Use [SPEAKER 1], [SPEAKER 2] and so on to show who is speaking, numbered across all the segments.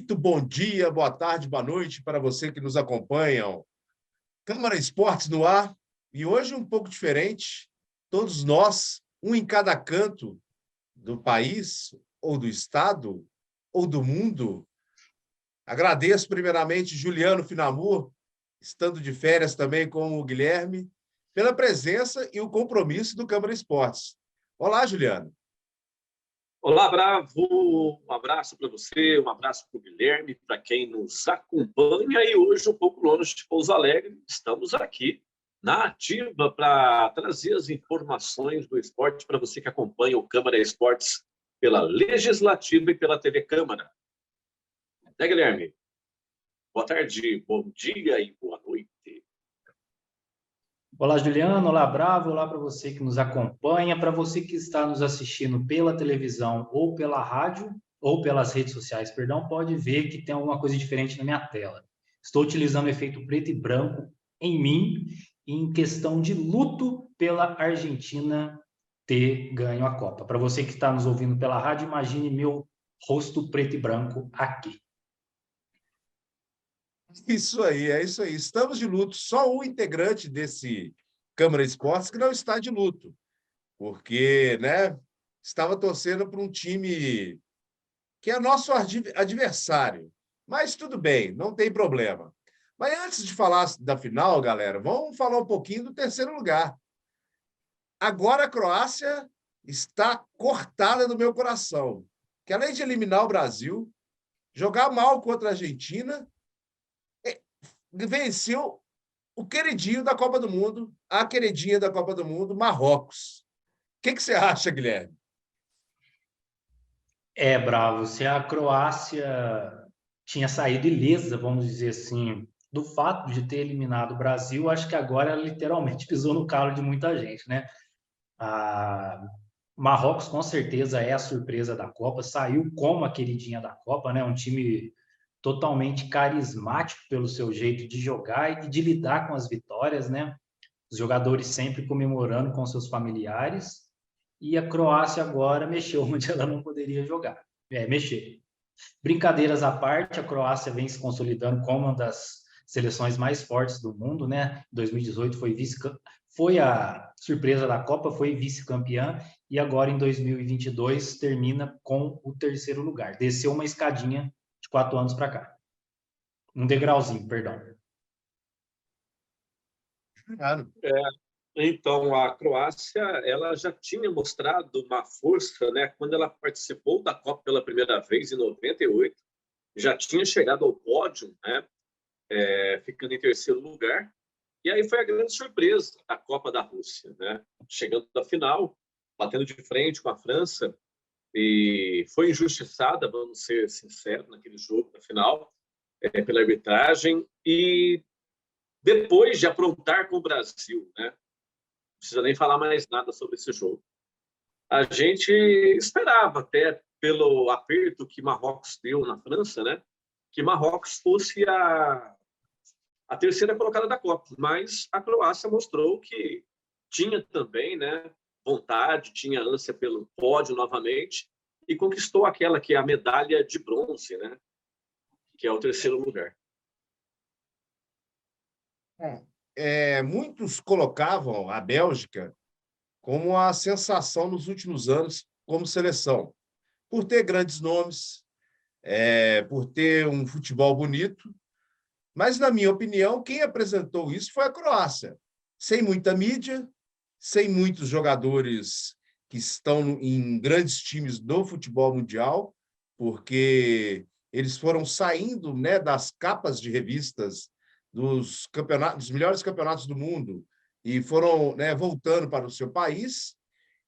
[SPEAKER 1] Muito bom dia, boa tarde, boa noite para você que nos acompanham. Câmara Esportes no ar, e hoje um pouco diferente, todos nós, um em cada canto do país, ou do estado, ou do mundo. Agradeço primeiramente Juliano Finamur, estando de férias também com o Guilherme, pela presença e o compromisso do Câmara Esportes. Olá, Juliano.
[SPEAKER 2] Olá, Bravo, um abraço para você, um abraço para o Guilherme, para quem nos acompanha. E hoje, um pouco longe de Pouso Alegre, estamos aqui na ativa para trazer as informações do esporte para você que acompanha o Câmara Esportes pela Legislativa e pela TV Câmara. Né, Guilherme? Boa tarde, bom dia e boa noite.
[SPEAKER 3] Olá, Juliano. Olá, Bravo. Olá para você que nos acompanha. Para você que está nos assistindo pela televisão ou pela rádio, ou pelas redes sociais, perdão, pode ver que tem alguma coisa diferente na minha tela. Estou utilizando o efeito preto e branco em mim, em questão de luto pela Argentina ter ganho a Copa. Para você que está nos ouvindo pela rádio, imagine meu rosto preto e branco aqui.
[SPEAKER 1] Isso aí, é isso aí. Estamos de luto. Só um integrante desse Câmara Esportes que não está de luto, porque, né, estava torcendo para um time que é nosso adversário. Mas tudo bem, não tem problema. Mas antes de falar da final, galera, vamos falar um pouquinho do terceiro lugar. Agora a Croácia está cortada do meu coração, que além de eliminar o Brasil, jogar mal contra a Argentina, venceu o queridinho da Copa do Mundo, a queridinha da Copa do Mundo, Marrocos. O que você acha, Guilherme?
[SPEAKER 3] Bravo, se a Croácia tinha saído ilesa, vamos dizer assim, do fato de ter eliminado o Brasil, acho que agora ela literalmente pisou no calo de muita gente, né? A Marrocos com certeza é a surpresa da Copa, saiu como a queridinha da Copa, né? Um time totalmente carismático pelo seu jeito de jogar e de lidar com as vitórias, né? Os jogadores sempre comemorando com seus familiares. E a Croácia agora mexeu onde ela não poderia jogar. Mexer. Brincadeiras à parte, a Croácia vem se consolidando como uma das seleções mais fortes do mundo, né? Em 2018 foi a surpresa da Copa, foi vice-campeã, e agora em 2022 termina com o terceiro lugar. Desceu uma escadinha de 4 anos para cá. Um degrauzinho, perdão.
[SPEAKER 1] Claro.
[SPEAKER 2] Então, a Croácia ela já tinha mostrado uma força, né? Quando ela participou da Copa pela primeira vez, em 98, já tinha chegado ao pódio, né? Ficando em terceiro lugar. E aí foi a grande surpresa da Copa da Rússia, né? Chegando à final, batendo de frente com a França, e foi injustiçada, vamos ser sinceros, naquele jogo da final, pela arbitragem, e depois de aprontar com o Brasil, né? Não precisa nem falar mais nada sobre esse jogo. A gente esperava, até pelo aperto que Marrocos deu na França, né, que Marrocos fosse a terceira colocada da Copa, mas a Croácia mostrou que tinha também, né, vontade, tinha ânsia pelo pódio novamente e conquistou aquela que é a medalha de bronze, né, que é o terceiro lugar.
[SPEAKER 1] Muitos colocavam a Bélgica como a sensação nos últimos anos como seleção, por ter grandes nomes, por ter um futebol bonito, mas, na minha opinião, quem apresentou isso foi a Croácia, sem muita mídia, sem muitos jogadores que estão em grandes times do futebol mundial, porque eles foram saindo, né, das capas de revistas dos campeonatos, dos melhores campeonatos do mundo e foram, né, voltando para o seu país.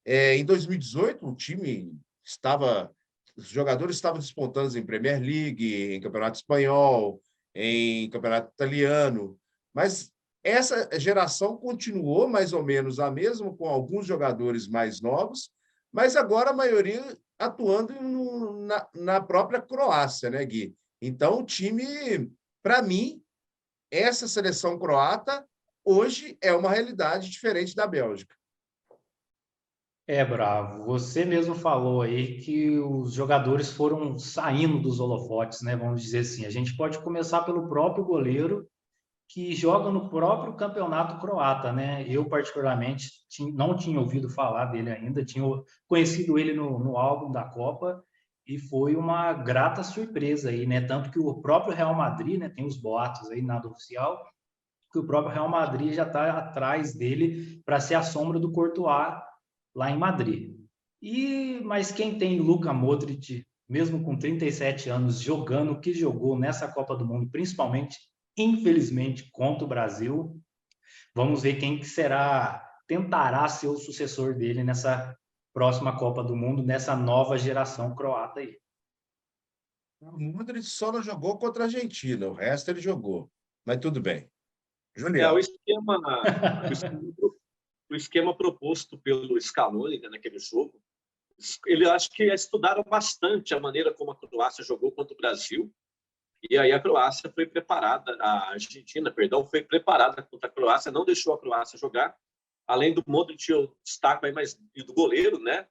[SPEAKER 1] Em 2018, o time estava, os jogadores estavam despontando em Premier League, em Campeonato Espanhol, em Campeonato Italiano, mas essa geração continuou mais ou menos a mesma, com alguns jogadores mais novos, mas agora a maioria atuando na própria Croácia, né, Gui? Então, o time, para mim, essa seleção croata hoje é uma realidade diferente da Bélgica.
[SPEAKER 3] Bravo. Você mesmo falou aí que os jogadores foram saindo dos holofotes, né? Vamos dizer assim. A gente pode começar pelo próprio goleiro, que joga no próprio campeonato croata, né? Eu, particularmente, não tinha ouvido falar dele ainda, tinha conhecido ele no álbum da Copa, e foi uma grata surpresa aí, né? Tanto que o próprio Real Madrid, né? Tem os boatos aí, nada oficial, que o próprio Real Madrid já está atrás dele para ser a sombra do Courtois lá em Madrid. Mas quem tem Luka Modric, mesmo com 37 anos, jogando o que jogou nessa Copa do Mundo, principalmente, infelizmente, contra o Brasil, vamos ver quem que tentará ser o sucessor dele nessa próxima Copa do Mundo, nessa nova geração croata aí.
[SPEAKER 1] O Modric só não jogou contra a Argentina, o resto ele jogou. Mas tudo bem.
[SPEAKER 2] O
[SPEAKER 1] Juliano.
[SPEAKER 2] esquema, o esquema, o esquema proposto pelo Scaloni, né, naquele jogo, ele acho que estudaram bastante a maneira como a Croácia jogou contra o Brasil, e aí a Croácia foi preparada, a Argentina, perdão, foi preparada contra a Croácia, não deixou a Croácia jogar. Além do Modric, eu destaco aí mais e do goleiro, né?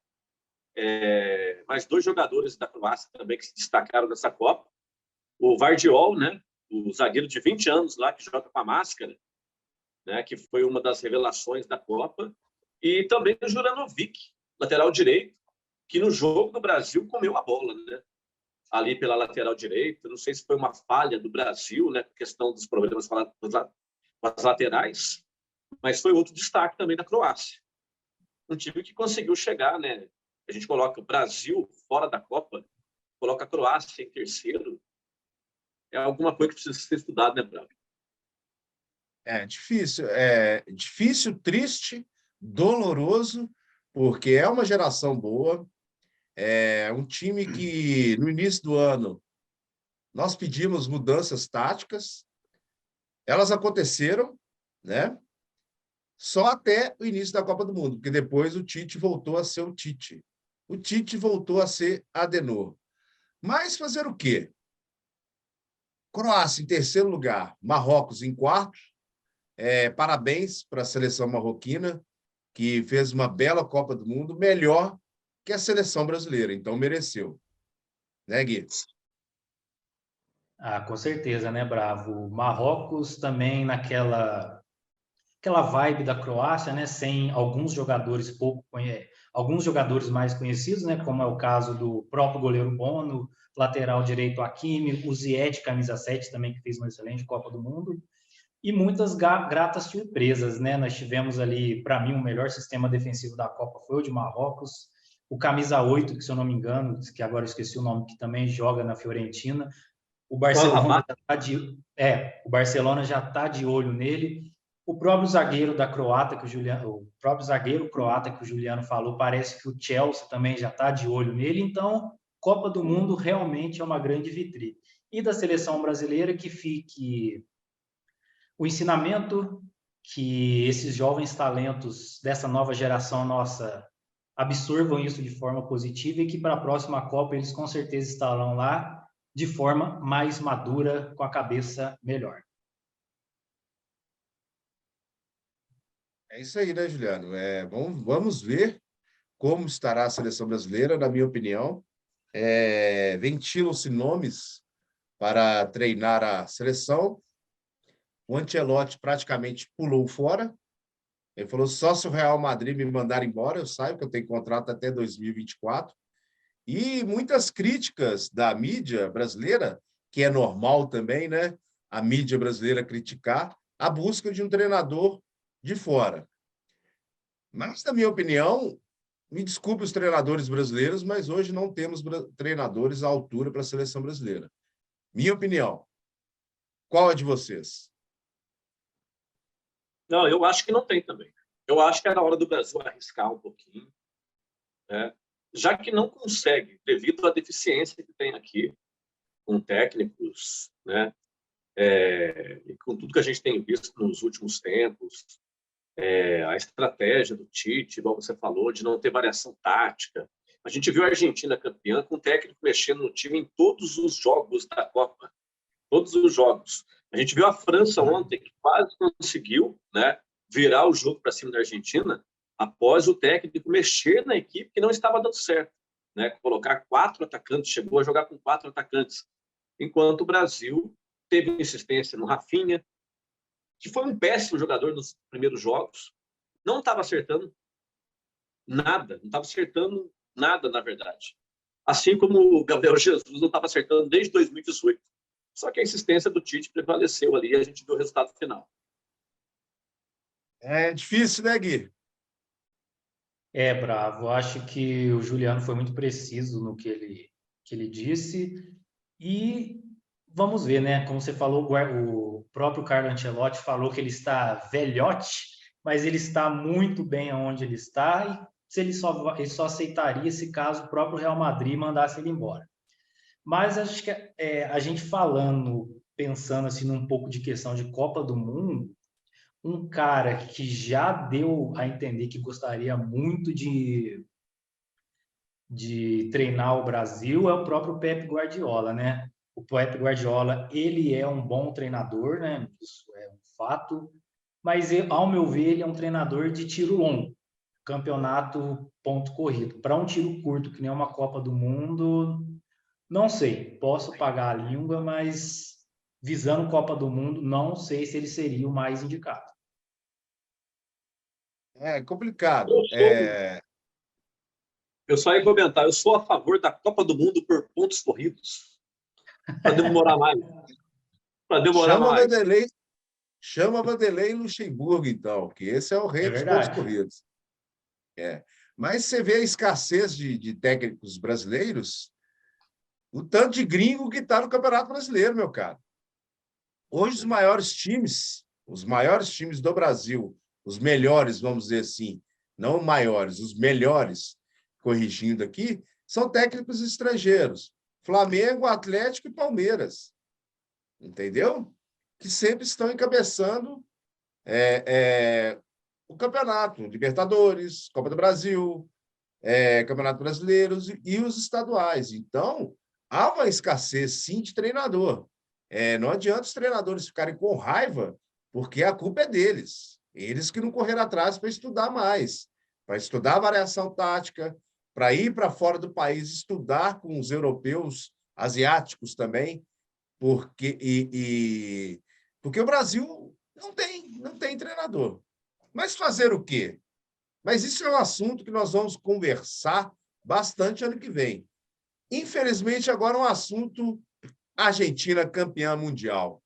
[SPEAKER 2] Mais dois jogadores da Croácia também que se destacaram nessa Copa. O Vardiol, né? O zagueiro de 20 anos lá que joga com a máscara, né? Que foi uma das revelações da Copa. E também o Juranovic, lateral direito, que no jogo do Brasil comeu a bola, né? Ali pela lateral direita. Não sei se foi uma falha do Brasil, né? Por questão dos problemas com as laterais, mas foi outro destaque também da Croácia. Um time que conseguiu chegar, né? A gente coloca o Brasil fora da Copa, coloca a Croácia em terceiro, é alguma coisa que precisa ser estudada, né, Bravo?
[SPEAKER 1] É difícil, triste, doloroso, porque é uma geração boa, é um time que, no início do ano, nós pedimos mudanças táticas, elas aconteceram, né? Só até o início da Copa do Mundo, porque depois o Tite voltou a ser o Tite. O Tite voltou a ser Adenor. Mas fazer o quê? Croácia em terceiro lugar, Marrocos em quarto. Parabéns para a seleção marroquina, que fez uma bela Copa do Mundo, melhor que a seleção brasileira, então mereceu. Né, Gui?
[SPEAKER 3] Com certeza, né, Bravo? Marrocos também aquela vibe da Croácia, né, sem alguns jogadores alguns jogadores mais conhecidos, né, como é o caso do próprio goleiro Bono, lateral direito Hakimi, o Ziyech, camisa 7 também, que fez uma excelente Copa do Mundo, e muitas gratas surpresas, né? Nós tivemos ali, para mim, o melhor sistema defensivo da Copa foi o de Marrocos, o camisa 8, que se eu não me engano, que agora eu esqueci o nome, que também joga na Fiorentina. O Barcelona já está de olho nele. O próprio zagueiro da Croata, o próprio zagueiro croata que o Juliano falou, parece que o Chelsea também já está de olho nele. Então, Copa do Mundo realmente é uma grande vitrine. E da seleção brasileira, que fique o ensinamento que esses jovens talentos dessa nova geração nossa absorvam isso de forma positiva e que para a próxima Copa eles com certeza estarão lá de forma mais madura, com a cabeça melhor.
[SPEAKER 1] É isso aí, né, Juliano? Vamos ver como estará a seleção brasileira, na minha opinião. Ventilam-se nomes para treinar a seleção. O Ancelotti praticamente pulou fora. Ele falou, só se o Real Madrid me mandar embora, eu saio, que eu tenho contrato até 2024. E muitas críticas da mídia brasileira, que é normal também, né? A mídia brasileira criticar a busca de um treinador de fora. Mas, na minha opinião, me desculpe os treinadores brasileiros, mas hoje não temos treinadores à altura para a seleção brasileira. Minha opinião. Qual é de vocês?
[SPEAKER 2] Não, eu acho que não tem também. Eu acho que era hora do Brasil arriscar um pouquinho, né? Já que não consegue, devido à deficiência que tem aqui, com técnicos, né? E com tudo que a gente tem visto nos últimos tempos, a estratégia do Tite, igual você falou, de não ter variação tática. A gente viu a Argentina campeã com o técnico mexendo no time em todos os jogos da Copa. Todos os jogos. A gente viu a França ontem, que quase conseguiu, né, virar o jogo para cima da Argentina, após o técnico mexer na equipe que não estava dando certo, né? Colocar 4 atacantes, chegou a jogar com 4 atacantes, enquanto o Brasil teve insistência no Rafinha, que foi um péssimo jogador nos primeiros jogos, não estava acertando nada, não estava acertando nada, na verdade. Assim como o Gabriel Jesus não estava acertando desde 2018. Só que a insistência do Tite prevaleceu ali e a gente viu o resultado final.
[SPEAKER 1] É difícil, né, Gui?
[SPEAKER 3] É, Bravo. Acho que o Juliano foi muito preciso no que ele disse. E vamos ver, né? Como você falou, o próprio Carlo Ancelotti falou que ele está velhote, mas ele está muito bem aonde ele está e se ele só aceitaria se caso o próprio Real Madrid mandasse ele embora. Mas acho que a gente falando, pensando assim num pouco de questão de Copa do Mundo, um cara que já deu a entender que gostaria muito de treinar o Brasil é o próprio Pep Guardiola, né? O Pep Guardiola, ele é um bom treinador, né? Isso é um fato, mas ao meu ver, ele é um treinador de tiro longo, campeonato ponto corrido. Para um tiro curto, que nem uma Copa do Mundo, não sei, posso pagar a língua, mas visando Copa do Mundo, não sei se ele seria o mais indicado.
[SPEAKER 1] É complicado.
[SPEAKER 2] Eu só ia comentar, eu sou a favor da Copa do Mundo por pontos corridos, para demorar mais. Para demorar
[SPEAKER 1] Chama
[SPEAKER 2] mais.
[SPEAKER 1] Vanderlei, chama Vanderlei Luxemburgo, então, que esse é o rei
[SPEAKER 3] É
[SPEAKER 1] dos pontos
[SPEAKER 3] verdade.
[SPEAKER 1] corridos. Mas você vê a escassez de técnicos brasileiros, o tanto de gringo que está no Campeonato Brasileiro, meu cara. Hoje, os maiores times do Brasil, os melhores, vamos dizer assim, não maiores, os melhores, corrigindo aqui, são técnicos estrangeiros. Flamengo, Atlético e Palmeiras. Entendeu? Que sempre estão encabeçando o campeonato, Libertadores, Copa do Brasil, Campeonato Brasileiro e os estaduais. Então, há uma escassez, sim, de treinador. Não adianta os treinadores ficarem com raiva, porque a culpa é deles. Eles que não correram atrás para estudar mais, para estudar a variação tática, para ir para fora do país estudar com os europeus, asiáticos também, porque o Brasil não tem treinador. Mas fazer o quê? Mas isso é um assunto que nós vamos conversar bastante ano que vem. Infelizmente, agora um assunto Argentina campeã mundial.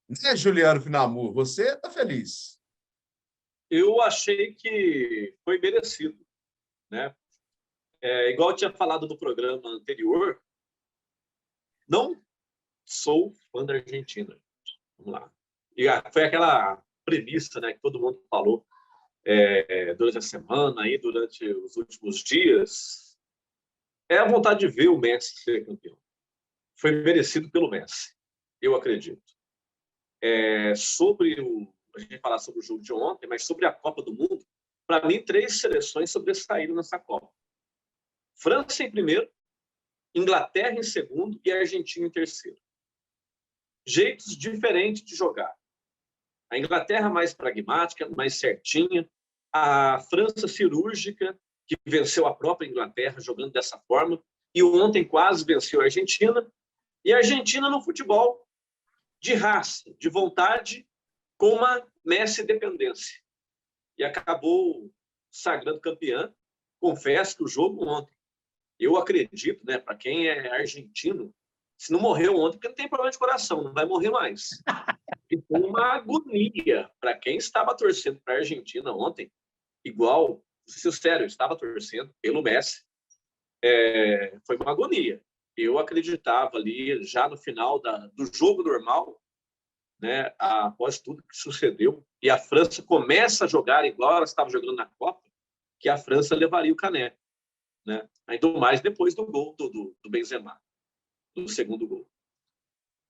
[SPEAKER 1] Né, Juliano Finamur? Você está feliz?
[SPEAKER 2] Eu achei que foi merecido, né? Igual eu tinha falado no programa anterior, não sou fã da Argentina. Vamos lá. E foi aquela premissa, né, que todo mundo falou durante a semana, aí, durante os últimos dias. É a vontade de ver o Messi ser campeão. Foi merecido pelo Messi, eu acredito. A gente falar sobre o jogo de ontem, mas sobre a Copa do Mundo, para mim, 3 seleções sobressaíram nessa Copa. França em primeiro, Inglaterra em segundo e Argentina em terceiro. Jeitos diferentes de jogar. A Inglaterra mais pragmática, mais certinha. A França cirúrgica, que venceu a própria Inglaterra jogando dessa forma. E ontem quase venceu a Argentina. E a Argentina no futebol, de raça, de vontade, com uma Messi dependência. E acabou sagrando campeã. Confesso que o jogo ontem, eu acredito, né, para quem é argentino, se não morreu ontem, porque não tem problema de coração, não vai morrer mais. E foi uma agonia para quem estava torcendo para a Argentina ontem, igual, sério, eu estava torcendo pelo Messi, foi uma agonia. Eu acreditava ali, já no final do jogo normal, né, após tudo que sucedeu, e a França começa a jogar igual ela estava jogando na Copa, que a França levaria o caneco, né? Ainda mais depois do gol do Benzema, do segundo gol.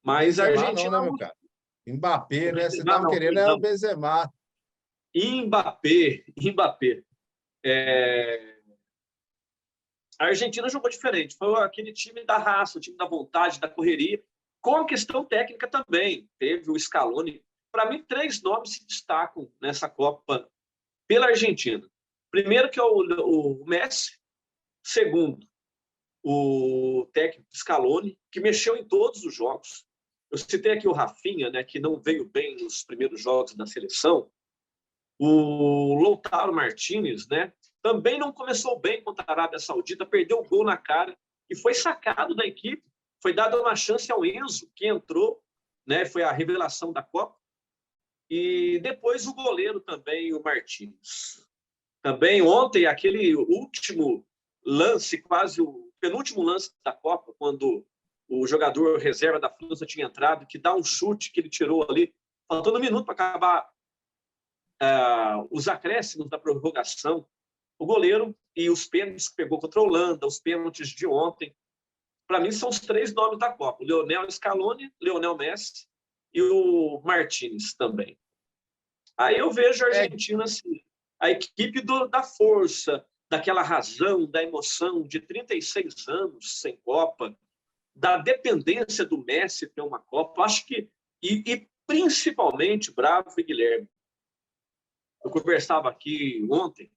[SPEAKER 2] Mas
[SPEAKER 1] Benzema
[SPEAKER 2] a Argentina...
[SPEAKER 1] não, né, meu cara? Mbappé, né? Você
[SPEAKER 2] Benzema
[SPEAKER 1] estava
[SPEAKER 2] não,
[SPEAKER 1] querendo o Benzema.
[SPEAKER 2] Mbappé. A Argentina jogou diferente. Foi aquele time da raça, o time da vontade, da correria, com a questão técnica também. Teve o Scaloni. Para mim, 3 nomes se destacam nessa Copa pela Argentina. Primeiro, que é o Messi. Segundo, o técnico Scaloni, que mexeu em todos os jogos. Eu citei aqui o Rafinha, né, que não veio bem nos primeiros jogos da seleção. O Lautaro Martinez, né, também não começou bem contra a Arábia Saudita, perdeu o gol na cara e foi sacado da equipe. Foi dada uma chance ao Enzo, que entrou, né, foi a revelação da Copa. E depois o goleiro também, o Martinez. Também ontem, aquele último lance, quase o penúltimo lance da Copa, quando o jogador reserva da França tinha entrado, que dá um chute que ele tirou ali, faltando um minuto para acabar os acréscimos da prorrogação, o goleiro e os pênaltis que pegou contra a Holanda, os pênaltis de ontem, para mim são os 3 nomes da Copa: o Lionel Scaloni, Lionel Messi e o Martinez também. Aí eu vejo a Argentina assim, a equipe da força, daquela razão, da emoção de 36 anos sem Copa, da dependência do Messi ter uma Copa. Acho que, e principalmente, Bravo e Guilherme, eu conversava aqui ontem,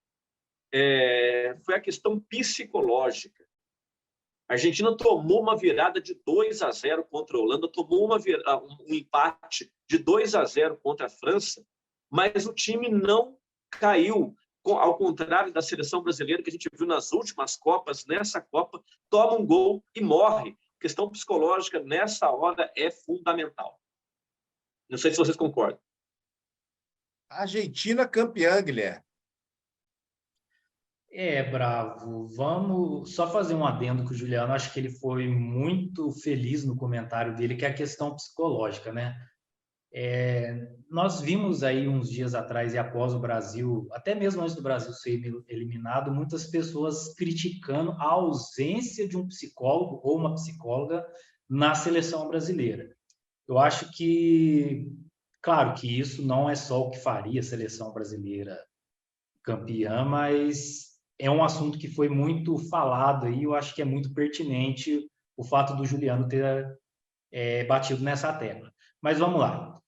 [SPEAKER 2] foi a questão psicológica. A Argentina tomou uma virada de 2-0 contra a Holanda, tomou um empate de 2-0 contra a França, mas o time não caiu. Ao contrário da seleção brasileira, que a gente viu nas últimas Copas, nessa Copa, toma um gol e morre. A questão psicológica, nessa hora, é fundamental. Não sei se vocês concordam.
[SPEAKER 1] Argentina campeã, Guilherme.
[SPEAKER 3] Bravo. Vamos só fazer um adendo com o Juliano. Acho que ele foi muito feliz no comentário dele, que é a questão psicológica, né? Nós vimos aí uns dias atrás e após o Brasil, até mesmo antes do Brasil ser eliminado, muitas pessoas criticando a ausência de um psicólogo ou uma psicóloga na seleção brasileira. Eu acho que, claro que isso não é só o que faria a seleção brasileira campeã, mas é um assunto que foi muito falado aí. Eu acho que é muito pertinente o fato do Juliano ter batido nessa tecla. Mas vamos lá.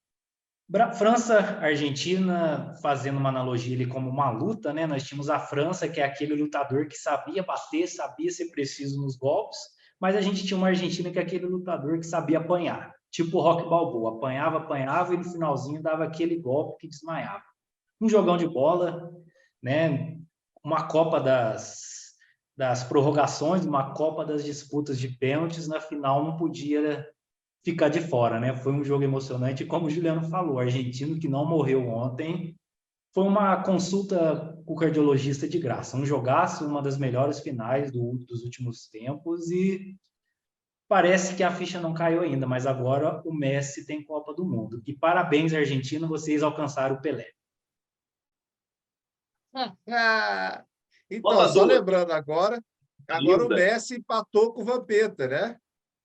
[SPEAKER 3] França, Argentina, fazendo uma analogia ali como uma luta, né? Nós tínhamos a França, que é aquele lutador que sabia bater, sabia ser preciso nos golpes, mas a gente tinha uma Argentina que é aquele lutador que sabia apanhar, tipo o Rocky Balboa, apanhava e no finalzinho dava aquele golpe que desmaiava. Um jogão de bola, né? Uma Copa das prorrogações, uma Copa das disputas de pênaltis, na final não podia ficar de fora, né? Foi um jogo emocionante, como o Juliano falou, o argentino que não morreu ontem, foi uma consulta com o cardiologista de graça, um jogaço, uma das melhores finais dos últimos tempos, e parece que a ficha não caiu ainda, mas agora o Messi tem Copa do Mundo. E parabéns, Argentina, vocês alcançaram o Pelé.
[SPEAKER 1] Então, só lembrando agora o Messi empatou com o Vampeta, né?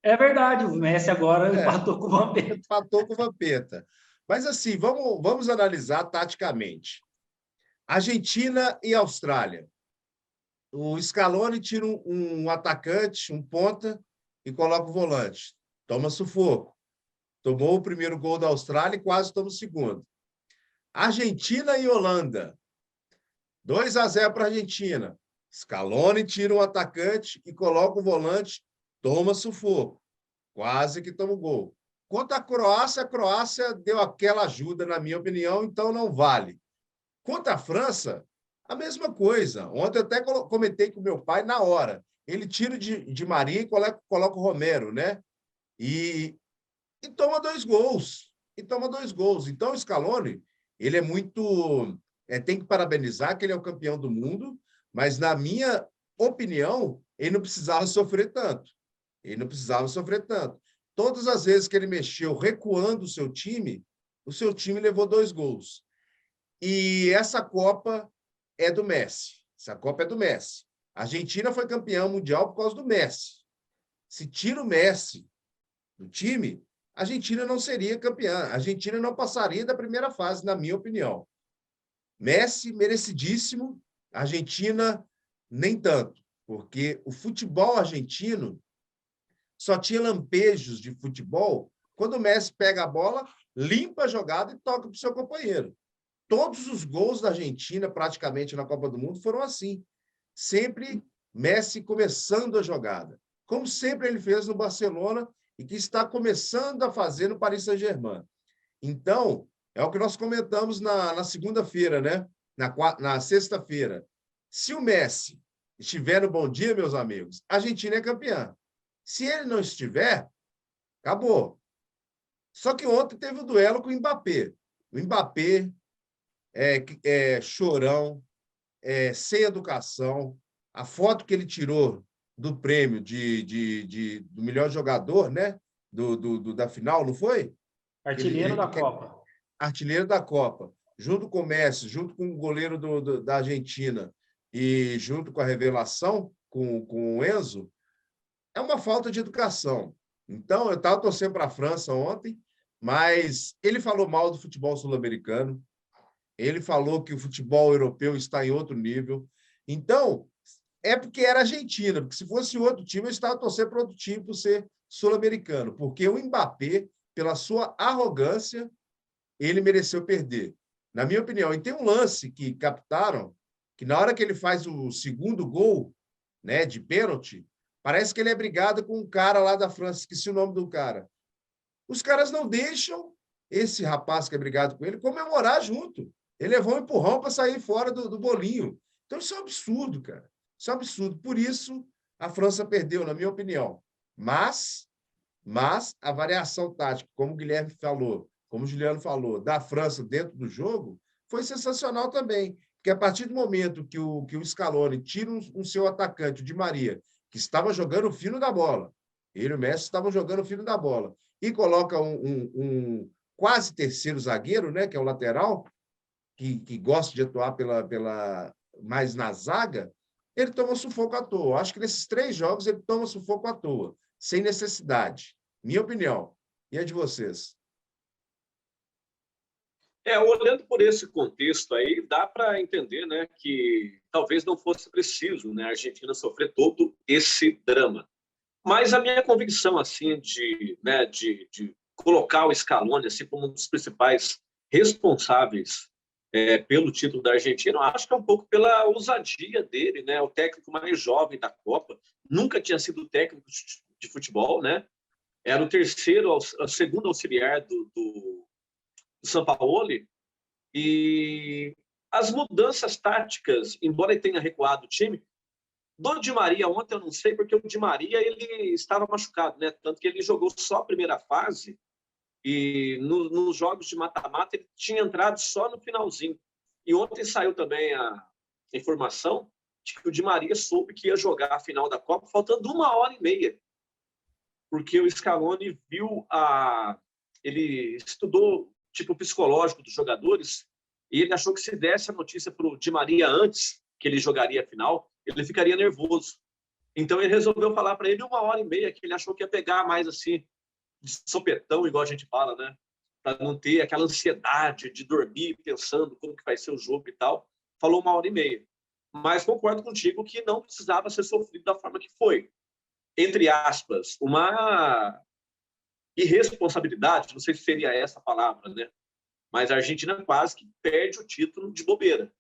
[SPEAKER 3] É verdade, o Messi agora empatou com o Vampeta.
[SPEAKER 1] Empatou com o Vampeta. Mas, assim, vamos analisar taticamente. Argentina e Austrália. O Scaloni tira um atacante, um ponta, e coloca o volante. Toma sufoco. Tomou o primeiro gol da Austrália e quase toma o segundo. Argentina e Holanda. 2-0 para a Argentina. Scaloni tira um atacante e coloca o volante, toma sufoco. Quase que toma o gol. Quanto à Croácia, a Croácia deu aquela ajuda, na minha opinião, então não vale. Quanto à França, a mesma coisa. Ontem eu até comentei com meu pai na hora. Ele tira de Maria e coloca o Romero, né? E toma 2 gols. Então, o Scaloni, ele é muito... tem que parabenizar que ele é o campeão do mundo, mas, na minha opinião, ele não precisava sofrer tanto. Todas as vezes que ele mexeu recuando o seu time levou 2 gols. E essa Copa é do Messi. A Argentina foi campeã mundial por causa do Messi. Se tira o Messi do time, a Argentina não seria campeã. A Argentina não passaria da primeira fase, na minha opinião. Messi, merecidíssimo. A Argentina, nem tanto. Porque o futebol argentino só tinha lampejos de futebol quando o Messi pega a bola, limpa a jogada e toca para o seu companheiro. todos os gols da Argentina, praticamente, na Copa do Mundo, foram assim. Sempre Messi começando a jogada, como sempre ele fez no Barcelona e que está começando a fazer no Paris Saint-Germain. Então, é o que nós comentamos na segunda-feira, né? Na sexta-feira. Se o Messi estiver no bom dia, meus amigos, a Argentina é campeã. Se ele não estiver, acabou. Só que ontem teve o duelo com o Mbappé. O Mbappé é chorão, sem educação. A foto que ele tirou do prêmio do melhor jogador, né? Da final, não foi?
[SPEAKER 3] Artilheiro da Copa.
[SPEAKER 1] Artilheiro da Copa, junto com o Messi, junto com o goleiro da Argentina e junto com a revelação, com o Enzo, é uma falta de educação. Então, eu estava torcendo para a França ontem, mas ele falou mal do futebol sul-americano, ele falou que o futebol europeu está em outro nível. Então, é porque era Argentina, porque se fosse outro time, eu estava torcendo para outro time por ser sul-americano, porque o Mbappé, pela sua arrogância, ele mereceu perder, na minha opinião. E tem um lance que captaram, que na hora que ele faz o segundo gol, né, de pênalti, parece que ele é brigado com um cara lá da França, esqueci o nome do cara. Os caras não deixam esse rapaz que é brigado com ele comemorar junto. Ele levou um empurrão para sair fora do bolinho. Então, isso é um absurdo, cara. Isso é um absurdo. Por isso, a França perdeu, na minha opinião. Mas a variação tática, como o Guilherme falou, como o Juliano falou, da França dentro do jogo, foi sensacional também. Porque a partir do momento que o Scaloni tira um seu atacante, o Di Maria, que estava jogando o fino da bola, ele e o Messi estavam jogando o fino da bola, e coloca um quase terceiro zagueiro, né, que é o lateral, que gosta de atuar mais na zaga, ele toma sufoco à toa. Acho que nesses 3 jogos ele toma sufoco à toa, sem necessidade. Minha opinião. E a de vocês?
[SPEAKER 2] Olhando por esse contexto aí, dá para entender, né, que talvez não fosse preciso, né, a Argentina sofrer todo esse drama. Mas a minha convicção, assim, de colocar o Scaloni assim, como um dos principais responsáveis pelo título da Argentina, eu acho que é um pouco pela ousadia dele, né, o técnico mais jovem da Copa, nunca tinha sido técnico de futebol, né, era o segundo auxiliar do Sampaoli, e as mudanças táticas, embora ele tenha recuado o time, do Di Maria ontem eu não sei, porque o Di Maria ele estava machucado, né? Tanto que ele jogou só a primeira fase e nos jogos de mata-mata ele tinha entrado só no finalzinho. E ontem saiu também a informação de que o Di Maria soube que ia jogar a final da Copa faltando 1h30, porque o Scaloni ele estudou tipo psicológico dos jogadores e ele achou que se desse a notícia para o Di Maria antes que ele jogaria a final, ele ficaria nervoso. Então ele resolveu falar para ele 1h30, que ele achou que ia pegar mais assim, de sopetão, igual a gente fala, né? Para não ter aquela ansiedade de dormir pensando como que vai ser o jogo e tal. Falou 1h30. Mas concordo contigo que não precisava ser sofrido da forma que foi. Entre aspas, uma irresponsabilidade, não sei se seria essa a palavra, né? Mas a Argentina quase que perde o título de bobeira.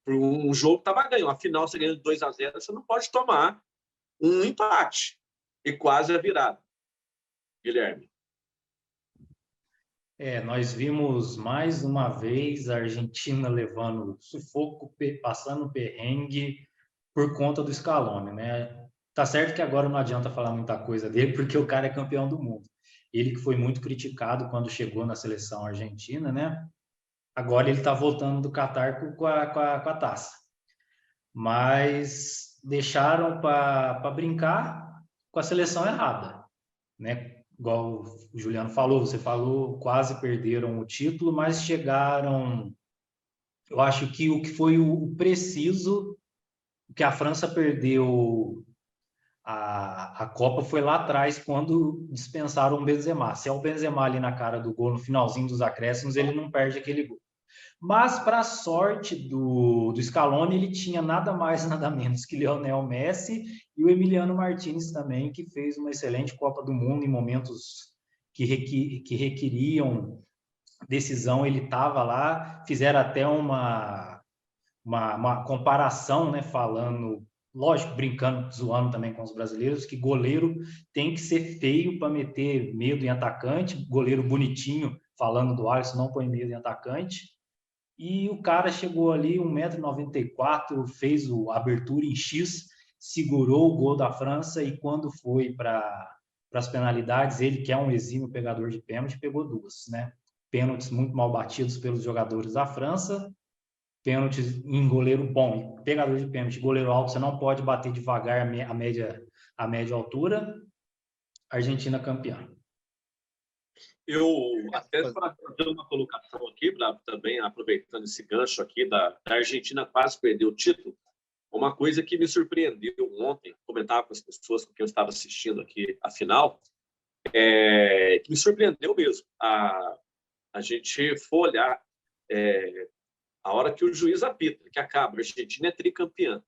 [SPEAKER 2] Um jogo estava ganho, afinal você ganha de 2-0, você não pode tomar um empate e quase a virada. Guilherme.
[SPEAKER 3] Nós vimos mais uma vez a Argentina levando sufoco, passando perrengue por conta do Scaloni, né? Tá certo que agora não adianta falar muita coisa dele, porque o cara é campeão do mundo. Ele que foi muito criticado quando chegou na seleção argentina, né? Agora ele está voltando do Catar com a taça. Mas deixaram para brincar com a seleção errada, né? Igual o Juliano falou, você falou, quase perderam o título, mas chegaram. Eu acho que o que foi o preciso, que a França perdeu a Copa foi lá atrás, quando dispensaram o Benzema. Se é o Benzema ali na cara do gol, no finalzinho dos acréscimos, ele não perde aquele gol. Mas, para a sorte do Scaloni, ele tinha nada mais, nada menos que Lionel Messi e o Emiliano Martinez também, que fez uma excelente Copa do Mundo em momentos que requeriam decisão ele estava lá, fizeram até uma comparação, né, falando, lógico, brincando, zoando também com os brasileiros, que goleiro tem que ser feio para meter medo em atacante, goleiro bonitinho, falando do Alisson, não põe medo em atacante, e o cara chegou ali, 1,94 m, fez a abertura em X, segurou o gol da França, e quando foi para as penalidades, ele, que é um exímio pegador de pênalti, pegou duas, né? Pênaltis muito mal batidos pelos jogadores da França, pênaltis em goleiro bom, pegador de pênalti, goleiro alto, você não pode bater devagar a média altura. Argentina campeã.
[SPEAKER 2] Eu, até para fazer uma colocação aqui, também aproveitando esse gancho aqui da Argentina quase perdeu o título, uma coisa que me surpreendeu ontem, comentava com as pessoas com quem eu estava assistindo aqui a final, que me surpreendeu mesmo. A gente for olhar a hora que o juiz apita, que acaba, a Argentina é tricampeã.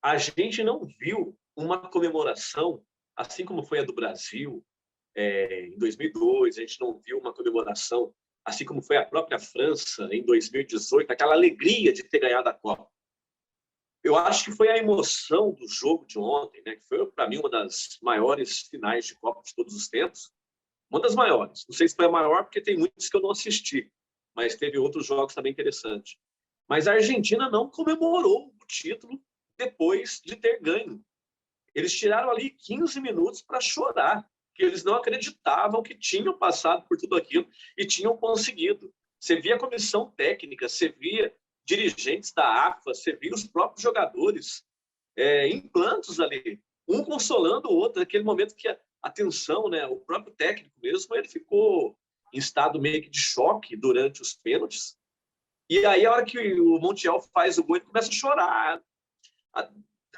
[SPEAKER 2] A gente não viu uma comemoração, assim como foi a do Brasil em 2002, a gente não viu uma comemoração, assim como foi a própria França em 2018, aquela alegria de ter ganhado a Copa. Eu acho que foi a emoção do jogo de ontem, né, que foi, para mim, uma das maiores finais de Copa de todos os tempos. Uma das maiores. Não sei se foi a maior, porque tem muitos que eu não assisti, mas teve outros jogos também interessantes. Mas a Argentina não comemorou o título depois de ter ganho. Eles tiraram ali 15 minutos para chorar, que eles não acreditavam que tinham passado por tudo aquilo e tinham conseguido. Você via a comissão técnica, você via dirigentes da AFA, você via os próprios jogadores em plantos ali, um consolando o outro, naquele momento que a tensão, né, o próprio técnico mesmo, ele ficou em estado meio que de choque durante os pênaltis. E aí, a hora que o Montiel faz o gol, ele começa a chorar,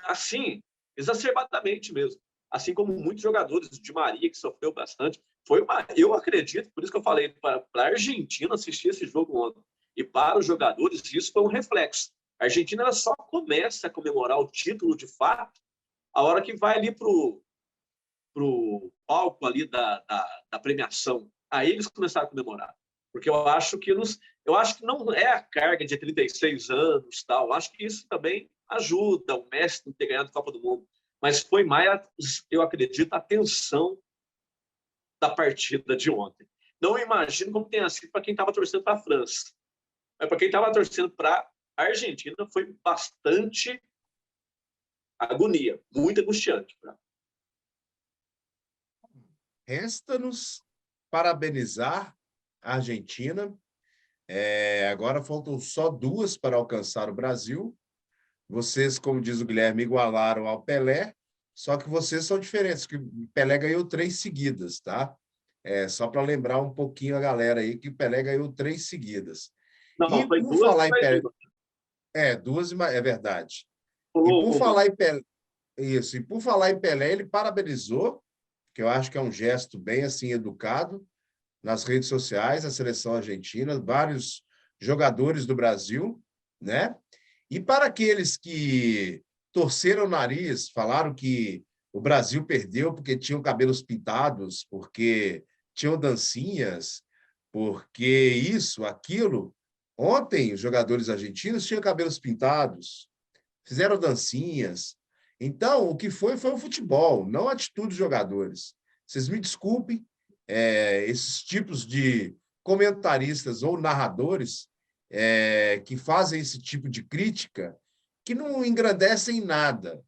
[SPEAKER 2] assim, exacerbadamente mesmo. Assim como muitos jogadores, de Maria, que sofreu bastante. Eu acredito, por isso que eu falei, para a Argentina assistir esse jogo ontem, e para os jogadores, isso foi um reflexo. A Argentina ela só começa a comemorar o título, de fato, a hora que vai ali para o palco ali da premiação. Aí eles começaram a comemorar. Porque eu acho que não é a carga de 36 anos, tal. Eu acho que isso também ajuda o Messi a ter ganhado a Copa do Mundo. Mas foi mais, eu acredito, a tensão da partida de ontem. Não imagino como tenha sido para quem estava torcendo para a França. Mas para quem estava torcendo para a Argentina, foi bastante agonia, muito angustiante.
[SPEAKER 1] Resta-nos parabenizar a Argentina. Agora faltam só 2 para alcançar o Brasil. Vocês, como diz o Guilherme, igualaram ao Pelé, só que vocês são diferentes, que o Pelé ganhou 3 seguidas, tá? Só para lembrar um pouquinho a galera aí que o Pelé ganhou 3 seguidas.
[SPEAKER 2] Não,
[SPEAKER 1] E
[SPEAKER 2] foi
[SPEAKER 1] por
[SPEAKER 2] 2
[SPEAKER 1] falar em Pelé,
[SPEAKER 2] 2.
[SPEAKER 1] é verdade. E por falar em Pelé, isso, e por falar em Pelé, ele parabenizou, que eu acho que é um gesto bem assim educado, nas redes sociais, a seleção argentina, vários jogadores do Brasil, né? E para aqueles que torceram o nariz, falaram que o Brasil perdeu porque tinham cabelos pintados, porque tinham dancinhas, porque isso, aquilo. Ontem, os jogadores argentinos tinham cabelos pintados, fizeram dancinhas. Então, o que foi o futebol, não a atitude dos jogadores. Vocês me desculpem, esses tipos de comentaristas ou narradores que fazem esse tipo de crítica, que não engrandecem nada,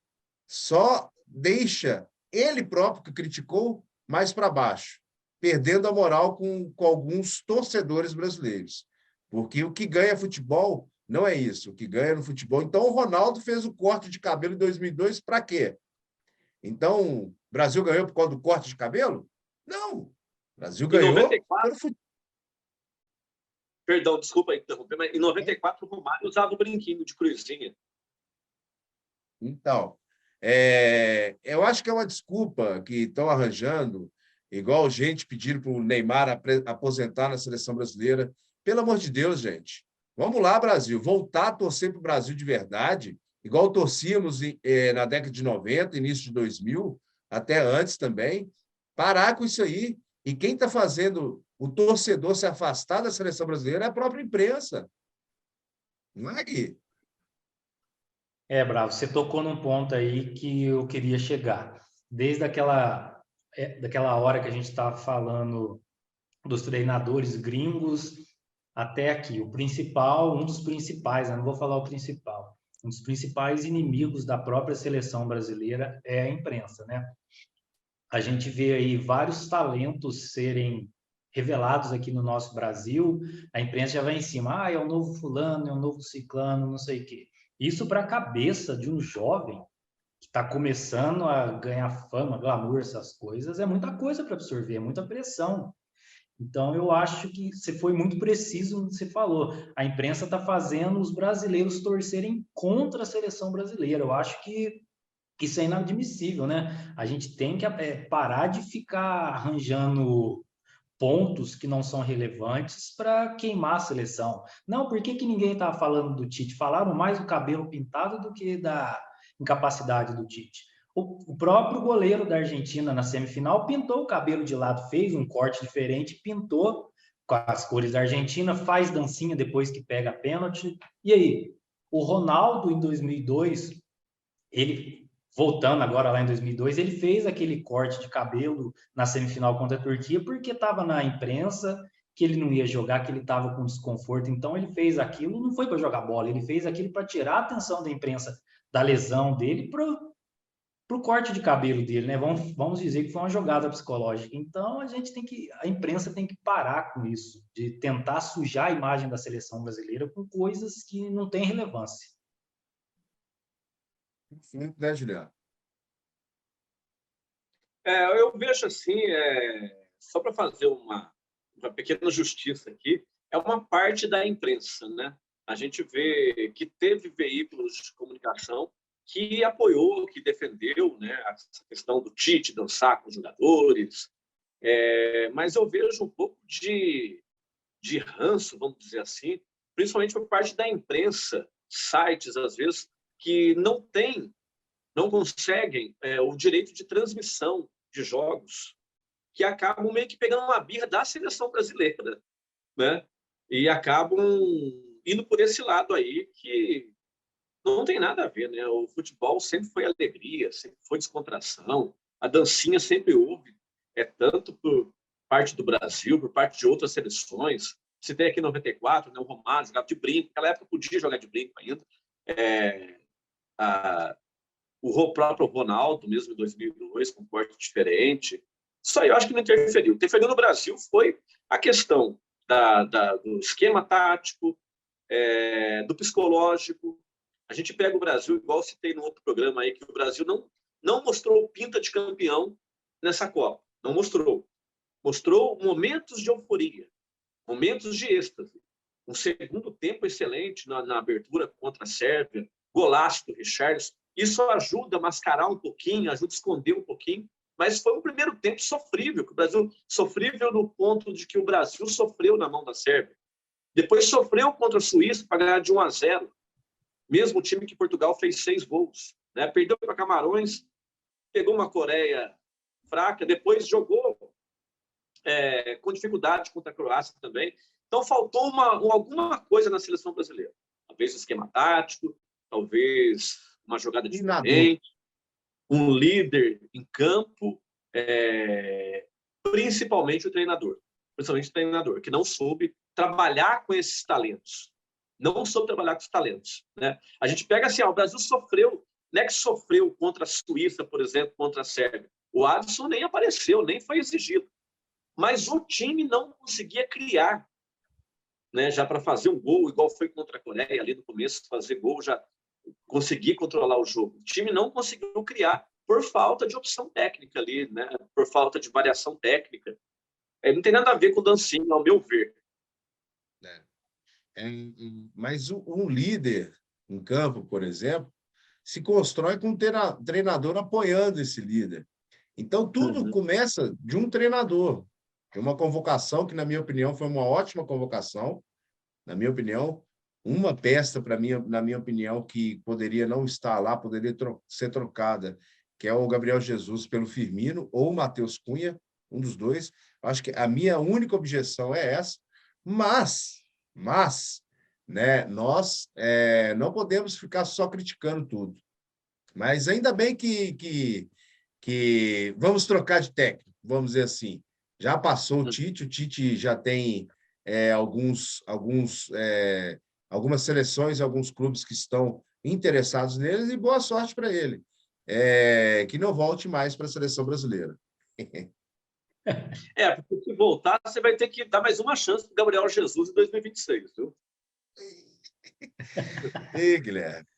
[SPEAKER 1] só deixa ele próprio que criticou mais para baixo, perdendo a moral com alguns torcedores brasileiros. Porque o que ganha futebol não é isso, o que ganha no futebol. Então, o Ronaldo fez o corte de cabelo em 2002 para quê? Então, o Brasil ganhou por causa do corte de cabelo? Não. O Brasil ganhou
[SPEAKER 2] 94,
[SPEAKER 1] pelo futebol.
[SPEAKER 2] Perdão, desculpa interromper, mas em 94 o Romário usava o brinquinho de cruzinha.
[SPEAKER 1] Então, eu acho que é uma desculpa que estão arranjando, igual gente pedindo para o Neymar aposentar na seleção brasileira. Pelo amor de Deus, gente. Vamos lá, Brasil, voltar a torcer para o Brasil de verdade, igual torcíamos na década de 90, início de 2000, até antes também. Parar com isso aí. E quem está fazendo o torcedor se afastar da seleção brasileira é a própria imprensa. Não é, Gui?
[SPEAKER 3] Bravo, você tocou num ponto aí que eu queria chegar. Desde daquela hora que a gente estava falando dos treinadores gringos até aqui. O principal, um dos principais, eu não vou falar o principal, um dos principais inimigos da própria seleção brasileira é a imprensa, né? A gente vê aí vários talentos serem revelados aqui no nosso Brasil, a imprensa já vai em cima, é o novo fulano, é o novo ciclano, não sei o quê. Isso para a cabeça de um jovem que está começando a ganhar fama, glamour, essas coisas, é muita coisa para absorver, é muita pressão. Então, eu acho que você foi muito preciso no que você falou. A imprensa está fazendo os brasileiros torcerem contra a seleção brasileira. Eu acho que isso é inadmissível, né? A gente tem que parar de ficar arranjando pontos que não são relevantes para queimar a seleção. Não, por que ninguém estava falando do Tite? Falaram mais do cabelo pintado do que da incapacidade do Tite. O próprio goleiro da Argentina na semifinal pintou o cabelo de lado, fez um corte diferente, pintou com as cores da Argentina, faz dancinha depois que pega a pênalti. E aí? O Ronaldo, em 2002, ele voltando agora lá em 2002, ele fez aquele corte de cabelo na semifinal contra a Turquia porque estava na imprensa que ele não ia jogar, que ele estava com desconforto. Então ele fez aquilo, não foi para jogar bola, ele fez aquilo para tirar a atenção da imprensa da lesão dele para o corte de cabelo dele, né? Vamos dizer que foi uma jogada psicológica. Então a imprensa tem que parar com isso, de tentar sujar a imagem da seleção brasileira com coisas que não têm relevância.
[SPEAKER 1] Sim, né, Juliano?
[SPEAKER 2] Eu vejo assim, só para fazer uma pequena justiça aqui, é uma parte da imprensa, né? A gente vê que teve veículos de comunicação que apoiou, que defendeu, né, a questão do Tite dançar com os jogadores, mas eu vejo um pouco de ranço, vamos dizer assim, principalmente por parte da imprensa, sites, às vezes, que não conseguem o direito de transmissão de jogos, que acabam meio que pegando uma birra da seleção brasileira, né? E acabam indo por esse lado aí que não tem nada a ver, né? O futebol sempre foi alegria, sempre foi descontração, a dancinha sempre houve, tanto por parte do Brasil, por parte de outras seleções. Você tem aqui em 94, né, o Romário jogava de brinco, naquela época podia jogar de brinco ainda. O próprio Ronaldo, mesmo em 2002, com um corte diferente. Isso aí eu acho que não interferiu. Interferiu no Brasil foi a questão do esquema tático, do psicológico. A gente pega o Brasil, igual citei no outro programa aí, que o Brasil não mostrou pinta de campeão nessa Copa. Não mostrou. Mostrou momentos de euforia, momentos de êxtase. Um segundo tempo excelente na abertura contra a Sérvia, golaço do Richarlison. Isso ajuda a mascarar um pouquinho, ajuda a esconder um pouquinho, mas foi um primeiro tempo sofrível, que o Brasil sofrível no ponto de que o Brasil sofreu na mão da Sérvia. Depois sofreu contra a Suíça para ganhar de 1-0, mesmo o time que Portugal fez 6 gols. Né? Perdeu para Camarões, pegou uma Coreia fraca, depois jogou com dificuldade contra a Croácia também. Então, faltou alguma coisa na seleção brasileira. Talvez o esquema tático, talvez uma jogada diferente, um líder em campo, principalmente o treinador, que não soube trabalhar com esses talentos. Não soube trabalhar com os talentos. Né? A gente pega assim, o Brasil sofreu, não é que sofreu contra a Suíça, por exemplo, contra a Sérvia. O Alisson nem apareceu, nem foi exigido. Mas o time não conseguia criar, né, já para fazer um gol, igual foi contra a Coreia, ali no começo, fazer gol, já conseguir controlar o jogo. O time não conseguiu criar por falta de opção técnica ali, né, por falta de variação técnica. Não tem nada a ver com o dancinho, ao meu ver.
[SPEAKER 1] Mas um líder em campo, por exemplo, se constrói com um treinador apoiando esse líder. Então, tudo começa de um treinador, de uma convocação que, na minha opinião, foi uma ótima convocação. Na minha opinião, uma peça, na minha opinião, que poderia não estar lá, poderia ser trocada, que é o Gabriel Jesus pelo Firmino ou o Matheus Cunha. um dos dois. Acho que a minha única objeção é essa, mas né, nós não podemos ficar só criticando tudo. Mas ainda bem que vamos trocar de técnico, vamos dizer assim. Já passou o Tite já tem algumas seleções, alguns clubes que estão interessados neles, e boa sorte para ele. Que não volte mais para a seleção brasileira.
[SPEAKER 2] Porque se voltar, você vai ter que dar mais uma chance para o Gabriel Jesus em 2026, viu?
[SPEAKER 1] Guilherme.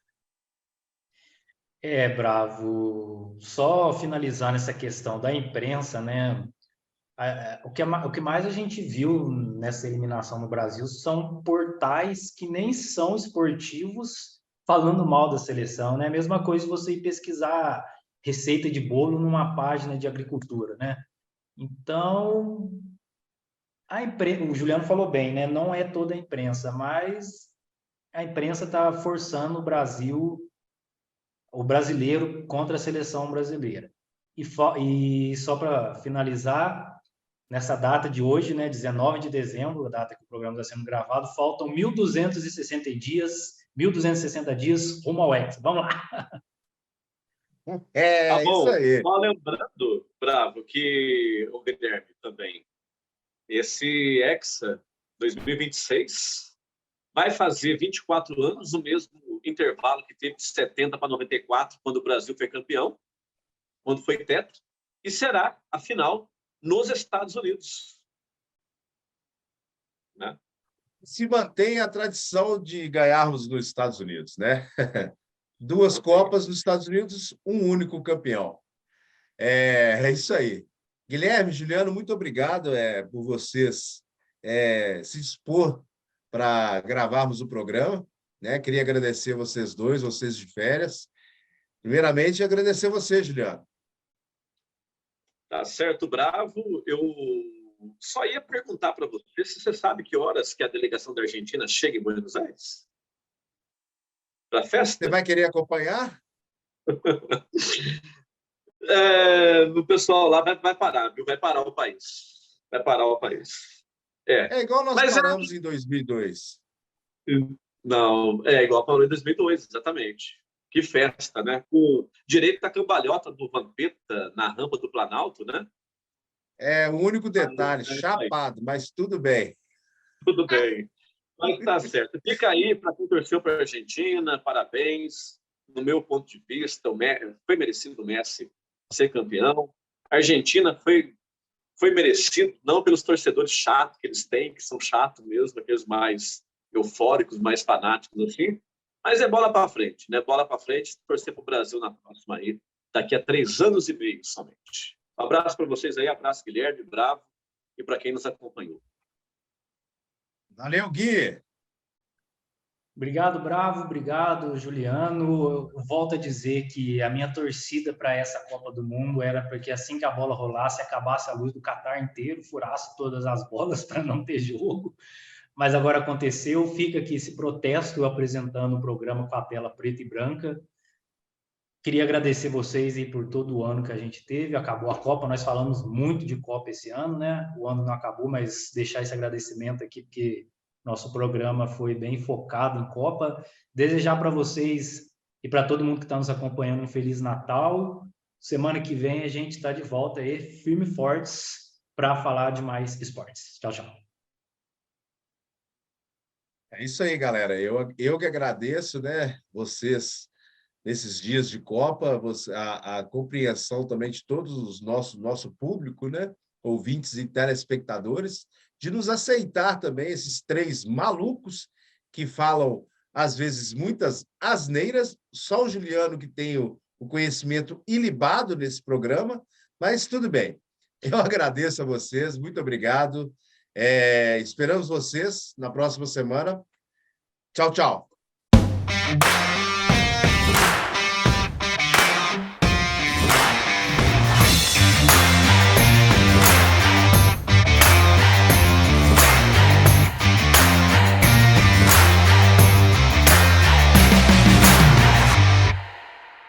[SPEAKER 3] Bravo. Só finalizar nessa questão da imprensa, né? O que mais a gente viu nessa eliminação no Brasil são portais que nem são esportivos falando mal da seleção, né? A mesma coisa você ir pesquisar receita de bolo numa página de agricultura, né? Então, o Juliano falou bem, né? Não é toda a imprensa, mas a imprensa está forçando o brasileiro contra a seleção brasileira. E só para finalizar, nessa data de hoje, né, 19 de dezembro, a data que o programa está sendo gravado, faltam 1.260 dias rumo ao Hexa. Vamos lá!
[SPEAKER 2] Tá bom.
[SPEAKER 1] Isso aí.
[SPEAKER 2] Só lembrando, Bravo, que o Guilherme também, esse Hexa 2026 vai fazer 24 anos, o mesmo intervalo que teve de 70 para 94, quando o Brasil foi campeão, quando foi tetra, e será a final nos Estados Unidos. Né?
[SPEAKER 1] Se mantém a tradição de ganharmos nos Estados Unidos, né? 2 Copas nos Estados Unidos, um único campeão. É isso aí. Guilherme, Juliano, muito obrigado por vocês se dispor para gravarmos o programa. Né? Queria agradecer vocês dois, vocês de férias. Primeiramente, agradecer você, Juliano.
[SPEAKER 2] Tá certo, Bravo. Eu só ia perguntar para você se você sabe que horas que a delegação da Argentina chega em Buenos Aires? Para a festa?
[SPEAKER 1] Você vai querer acompanhar?
[SPEAKER 2] O pessoal lá vai parar, viu? Vai parar o país. Vai parar o país.
[SPEAKER 1] É igual nós paramos em 2002.
[SPEAKER 2] Não, igual parou em 2002, exatamente. Que festa, né? Com direito à cambalhota do Vampeta na rampa do Planalto, né?
[SPEAKER 1] O único detalhe, chapado, mas tudo bem.
[SPEAKER 2] Tudo bem. Mas tá certo. Fica aí para quem torceu para a Argentina, parabéns. No meu ponto de vista, foi merecido o Messi ser campeão. A Argentina foi merecido, não pelos torcedores chatos que eles têm, que são chatos mesmo, aqueles mais eufóricos, mais fanáticos, assim. Mas é bola para frente, né? Bola para frente, torcer para o Brasil na próxima aí, daqui a 3 anos e meio somente. Um abraço para vocês aí, abraço, Guilherme, Bravo, e para quem nos acompanhou.
[SPEAKER 1] Valeu, Gui!
[SPEAKER 3] Obrigado, Bravo, obrigado, Juliano. Eu volto a dizer que a minha torcida para essa Copa do Mundo era porque assim que a bola rolasse, acabasse a luz do Catar inteiro, furasse todas as bolas para não ter jogo. Mas agora aconteceu, fica aqui esse protesto apresentando o programa com a tela preta e branca. Queria agradecer vocês aí por todo o ano que a gente teve. Acabou a Copa, nós falamos muito de Copa esse ano, né? O ano não acabou, mas deixar esse agradecimento aqui, porque nosso programa foi bem focado em Copa. Desejar para vocês e para todo mundo que está nos acompanhando um Feliz Natal. Semana que vem a gente está de volta aí, firme e fortes, para falar de mais esportes. Tchau, tchau.
[SPEAKER 1] É isso aí, galera. Eu que agradeço, né, vocês nesses dias de Copa, a compreensão também de todos nosso público, né, ouvintes e telespectadores, de nos aceitar também esses 3 malucos que falam, às vezes, muitas asneiras. Só o Juliano que tem o conhecimento ilibado nesse programa, mas tudo bem. Eu agradeço a vocês, muito obrigado. Esperamos vocês na próxima semana. Tchau, tchau.